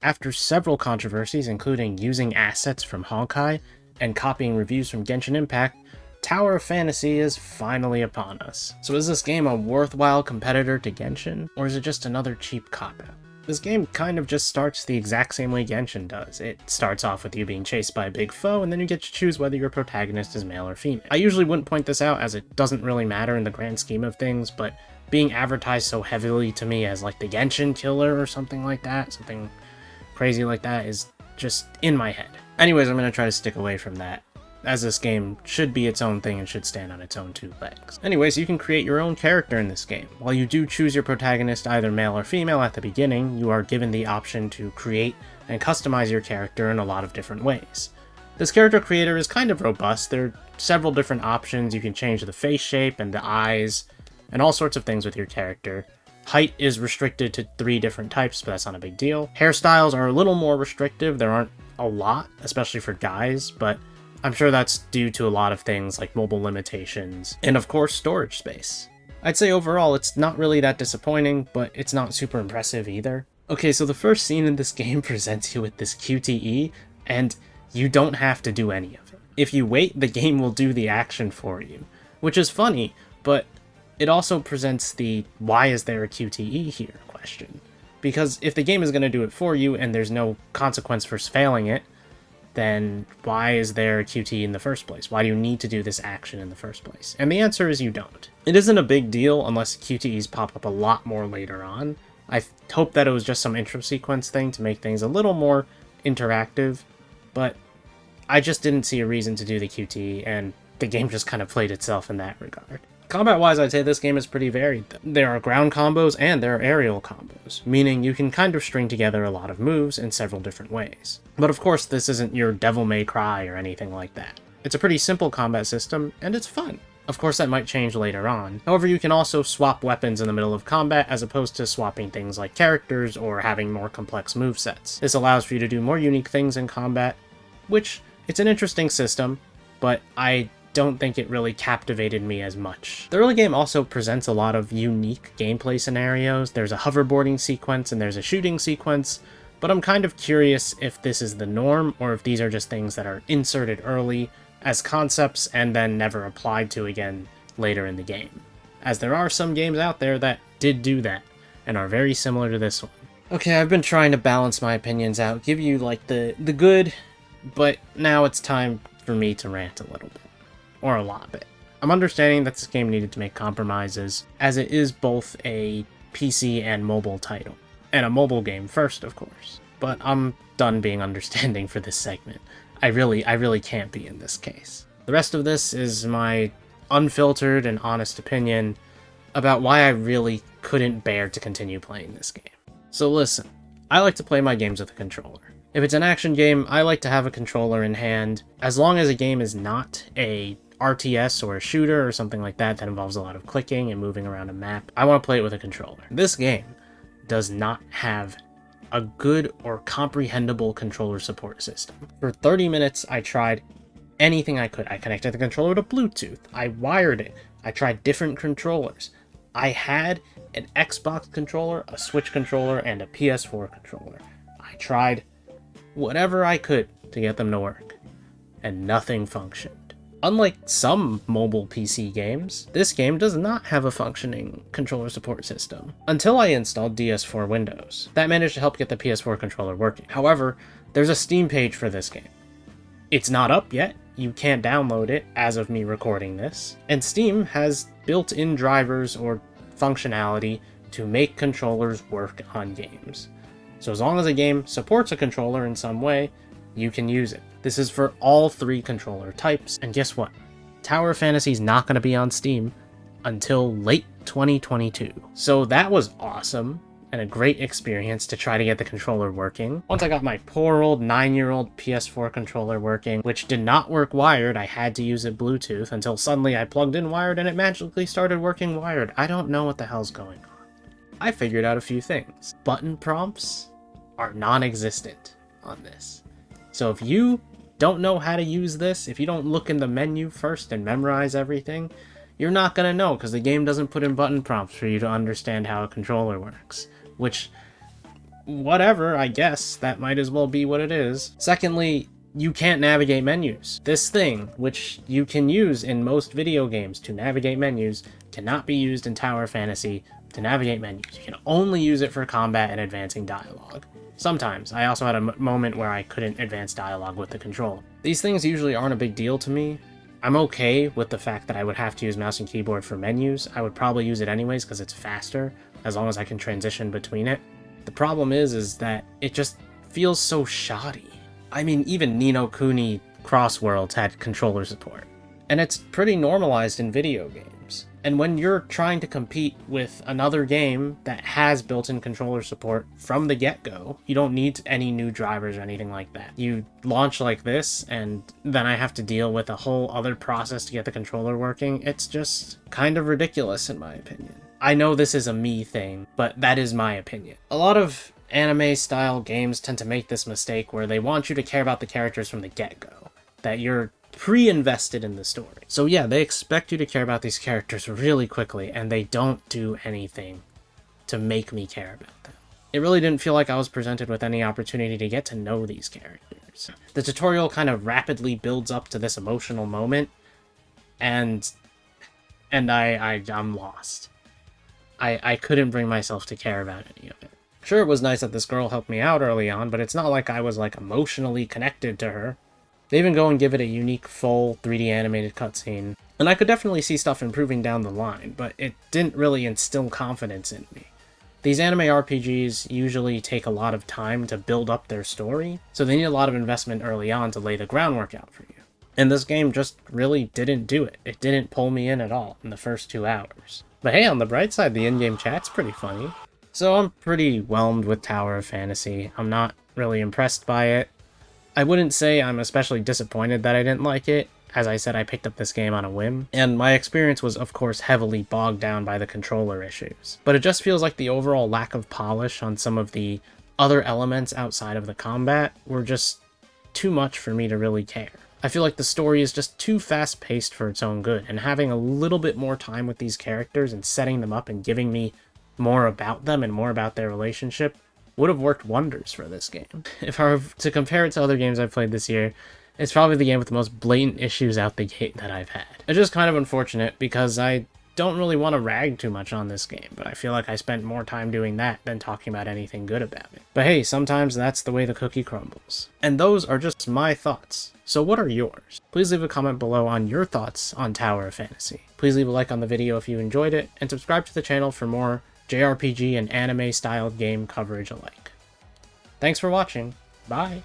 After several controversies, including using assets from Honkai and copying reviews from Genshin Impact, Tower of Fantasy is finally upon us. So is this game a worthwhile competitor to Genshin, or is it just another cheap cop-out? This game kind of just starts the exact same way Genshin does. It starts off with you being chased by a big foe, and then you get to choose whether your protagonist is male or female. I usually wouldn't point this out, as it doesn't really matter in the grand scheme of things, but being advertised so heavily to me as like the Genshin killer or something like that, something crazy like that, is just in my head. Anyways, I'm going to try to stick away from that, as this game should be its own thing and should stand on its own two legs. Anyways, you can create your own character in this game. While you do choose your protagonist either male or female at the beginning, you are given the option to create and customize your character in a lot of different ways. This character creator is kind of robust. There are several different options. You can change the face shape and the eyes and all sorts of things with your character. Height is restricted to 3 different types, but that's not a big deal. Hairstyles are a little more restrictive. There aren't a lot, especially for guys, but I'm sure that's due to a lot of things like mobile limitations and of course storage space. I'd say overall it's not really that disappointing, but it's not super impressive either. Okay, so the first scene in this game presents you with this QTE, and you don't have to do any of it. If you wait, the game will do the action for you, which is funny, but it also presents the why is there a QTE here question. Because if the game is going to do it for you and there's no consequence for failing it, then why is there a QTE in the first place? Why do you need to do this action in the first place? And the answer is you don't. It isn't a big deal unless QTEs pop up a lot more later on. I hope that it was just some intro sequence thing to make things a little more interactive, but I just didn't see a reason to do the QTE, and the game just kind of played itself in that regard. Combat-wise, I'd say this game is pretty varied. There are ground combos and there are aerial combos, meaning you can kind of string together a lot of moves in several different ways. But of course, this isn't your Devil May Cry or anything like that. It's a pretty simple combat system, and it's fun. Of course, that might change later on. However, you can also swap weapons in the middle of combat as opposed to swapping things like characters or having more complex movesets. This allows for you to do more unique things in combat, which, it's an interesting system, but I don't think it really captivated me as much. The early game also presents a lot of unique gameplay scenarios. There's a hoverboarding sequence and there's a shooting sequence, but I'm kind of curious if this is the norm or if these are just things that are inserted early as concepts and then never applied to again later in the game, as there are some games out there that did do that and are very similar to this one. Okay, I've been trying to balance my opinions out, give you like the good, but now it's time for me to rant a little bit. Or a lot bit. I'm understanding that this game needed to make compromises, as it is both a PC and mobile title. And a mobile game first, of course. But I'm done being understanding for this segment. I really can't be in this case. The rest of this is my unfiltered and honest opinion about why I really couldn't bear to continue playing this game. So listen, I like to play my games with a controller. If it's an action game, I like to have a controller in hand, as long as a game is not a RTS or a shooter or something like that that involves a lot of clicking and moving around a map. I want to play it with a controller. This game does not have a good or comprehensible controller support system. For 30 minutes, I tried anything I could. I connected the controller to Bluetooth. I wired it. I tried different controllers. I had an Xbox controller, a Switch controller, and a PS4 controller. I tried whatever I could to get them to work, and nothing functioned. Unlike some mobile PC games, this game does not have a functioning controller support system. Until I installed DS4 Windows. That managed to help get the PS4 controller working. However, there's a Steam page for this game. It's not up yet, you can't download it as of me recording this, and Steam has built-in drivers or functionality to make controllers work on games. So as long as a game supports a controller in some way, you can use it. This is for all 3 controller types, and guess what? Tower of Fantasy is not going to be on Steam until late 2022. So that was awesome, and a great experience to try to get the controller working. Once I got my poor old 9-year-old PS4 controller working, which did not work wired, I had to use it Bluetooth until suddenly I plugged in wired and it magically started working wired. I don't know what the hell's going on. I figured out a few things. Button prompts are non-existent on this. So if you don't know how to use this, if you don't look in the menu first and memorize everything, you're not going to know because the game doesn't put in button prompts for you to understand how a controller works. Which whatever, I guess. That might as well be what it is. Secondly, you can't navigate menus. This thing, which you can use in most video games to navigate menus, cannot be used in Tower Fantasy to navigate menus. You can only use it for combat and advancing dialogue. Sometimes. I also had a moment where I couldn't advance dialogue with the controller. These things usually aren't a big deal to me. I'm okay with the fact that I would have to use mouse and keyboard for menus. I would probably use it anyways because it's faster, as long as I can transition between it. The problem is that it just feels so shoddy. I mean, even Ni no Kuni Cross Worlds had controller support. And it's pretty normalized in video games. And when you're trying to compete with another game that has built-in controller support from the get-go, you don't need any new drivers or anything like that. You launch like this, and then I have to deal with a whole other process to get the controller working. It's just kind of ridiculous in my opinion. I know this is a me thing, but that is my opinion. A lot of anime-style games tend to make this mistake where they want you to care about the characters from the get-go, that you're pre-invested in the story. So yeah, they expect you to care about these characters really quickly, and they don't do anything to make me care about them. It really didn't feel like I was presented with any opportunity to get to know these characters. The tutorial kind of rapidly builds up to this emotional moment, and I'm lost. I couldn't bring myself to care about any of it. Sure, it was nice that this girl helped me out early on, but it's not like I was, like, emotionally connected to her. They even go and give it a unique, full 3D animated cutscene. And I could definitely see stuff improving down the line, but it didn't really instill confidence in me. These anime RPGs usually take a lot of time to build up their story, so they need a lot of investment early on to lay the groundwork out for you. And this game just really didn't do it. It didn't pull me in at all in the first 2 hours. But hey, on the bright side, the in-game chat's pretty funny. So I'm pretty whelmed with Tower of Fantasy. I'm not really impressed by it. I wouldn't say I'm especially disappointed that I didn't like it. As I said, I picked up this game on a whim, and my experience was of course heavily bogged down by the controller issues. But it just feels like the overall lack of polish on some of the other elements outside of the combat were just too much for me to really care. I feel like the story is just too fast-paced for its own good, and having a little bit more time with these characters and setting them up and giving me more about them and more about their relationship would have worked wonders for this game. If I were to compare it to other games I've played this year, it's probably the game with the most blatant issues out the gate that I've had. It's just kind of unfortunate because I don't really want to rag too much on this game, but I feel like I spent more time doing that than talking about anything good about it. But hey, sometimes that's the way the cookie crumbles. And those are just my thoughts. So what are yours? Please leave a comment below on your thoughts on Tower of Fantasy. Please leave a like on the video if you enjoyed it, and subscribe to the channel for more JRPG and anime-styled game coverage alike. Thanks for watching. Bye!